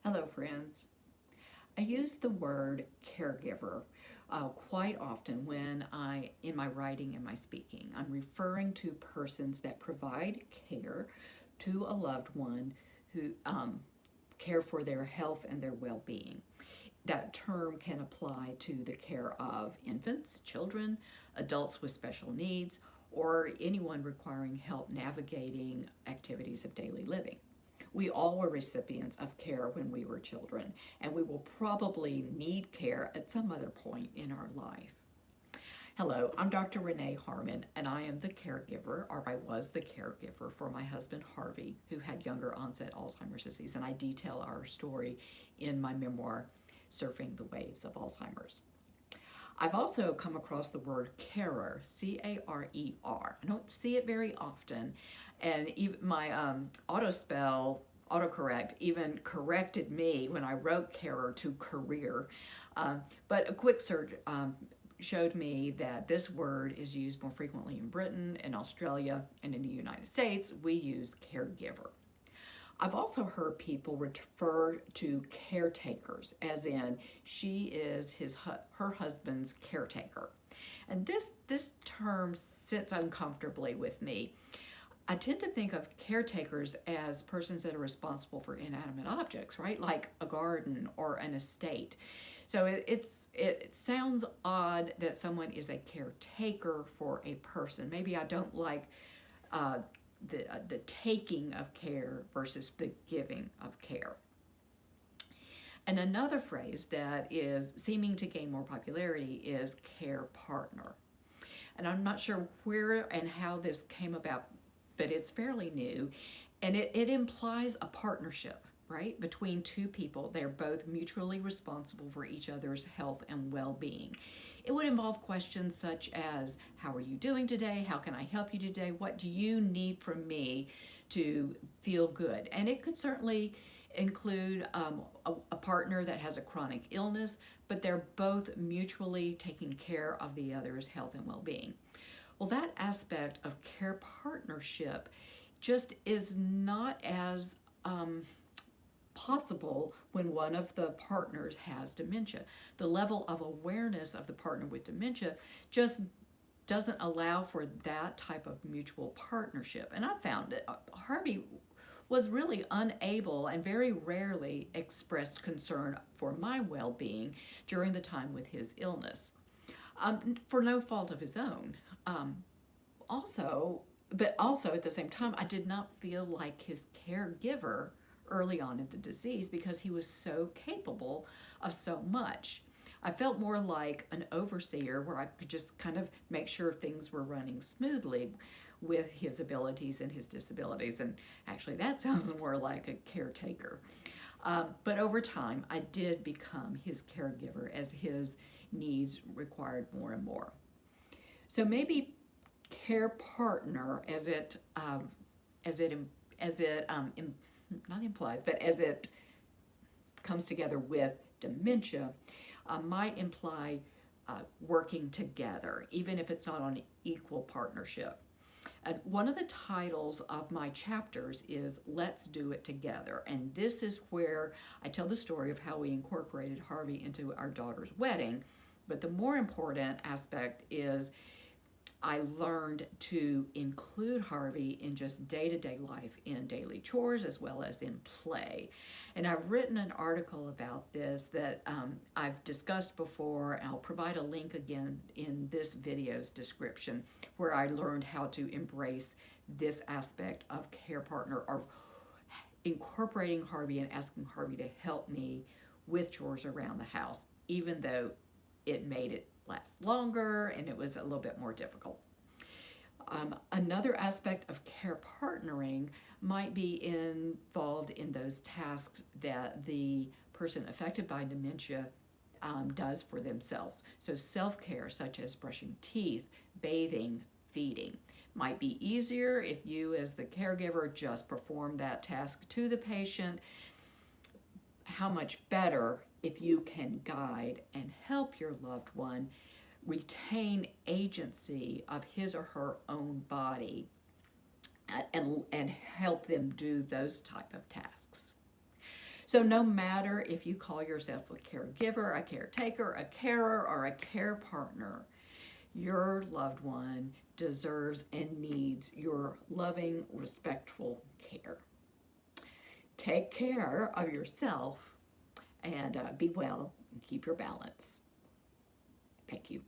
Hello, friends. I use the word caregiver quite often in my writing and my speaking. I'm referring to persons that provide care to a loved one who care for their health and their well-being. That term can apply to the care of infants, children, adults with special needs, or anyone requiring help navigating activities of daily living. We all were recipients of care when we were children, and we will probably need care at some other point in our life. Hello, I'm Dr. Renee Harmon, and I am the caregiver, or I was the caregiver for my husband Harvey, who had younger onset Alzheimer's disease, and I detail our story in my memoir, Surfing the Waves of Alzheimer's. I've also come across the word carer, C-A-R-E-R. I don't see it very often, and even my autocorrect even corrected me when I wrote carer to career. But a quick search showed me that this word is used more frequently in Britain, in Australia, and in the United States. We use caregiver. I've also heard people refer to caretakers, as in she is her husband's caretaker. And this term sits uncomfortably with me. I tend to think of caretakers as persons that are responsible for inanimate objects, right? Like a garden or an estate. So it sounds odd that someone is a caretaker for a person. Maybe I don't like the taking of care versus the giving of care. And another phrase that is seeming to gain more popularity is care partner. And I'm not sure where and how this came about, but it's fairly new. And it implies a partnership, right, between two people. They're both mutually responsible for each other's health and well-being. It would involve questions such as, how are you doing today? How can I help you today? What do you need from me to feel good? And it could certainly include a partner that has a chronic illness, but they're both mutually taking care of the other's health and well-being. Well, that aspect of care partnership just is not as possible when one of the partners has dementia. The level of awareness of the partner with dementia just doesn't allow for that type of mutual partnership. And I found that Harvey was really unable and very rarely expressed concern for my well-being during the time with his illness, for no fault of his own. But also at the same time, I did not feel like his caregiver early on in the disease because he was so capable of so much. I felt more like an overseer where I could just kind of make sure things were running smoothly with his abilities and his disabilities. And actually that sounds more like a caretaker. But over time, I did become his caregiver as his needs required more and more. So maybe care partner, as it not implies, but as it comes together with dementia, might imply working together, even if it's not on equal partnership. And one of the titles of my chapters is Let's Do It Together. And this is where I tell the story of how we incorporated Harvey into our daughter's wedding. But the more important aspect is I learned to include Harvey in just day-to-day life, in daily chores as well as in play. And I've written an article about this that I've discussed before, and I'll provide a link again in this video's description, where I learned how to embrace this aspect of care partner, or incorporating Harvey and asking Harvey to help me with chores around the house, even though it made it last longer and it was a little bit more difficult. Another aspect of care partnering might be involved in those tasks that the person affected by dementia does for themselves. So self-care, such as brushing teeth, bathing, feeding, might be easier if you as the caregiver just perform that task to the patient. How much better if you can guide and help your loved one retain agency of his or her own body and help them do those type of tasks. So no matter if you call yourself a caregiver, a caretaker, a carer, or a care partner, your loved one deserves and needs your loving, respectful care. Take care of yourself and be well and keep your balance. Thank you.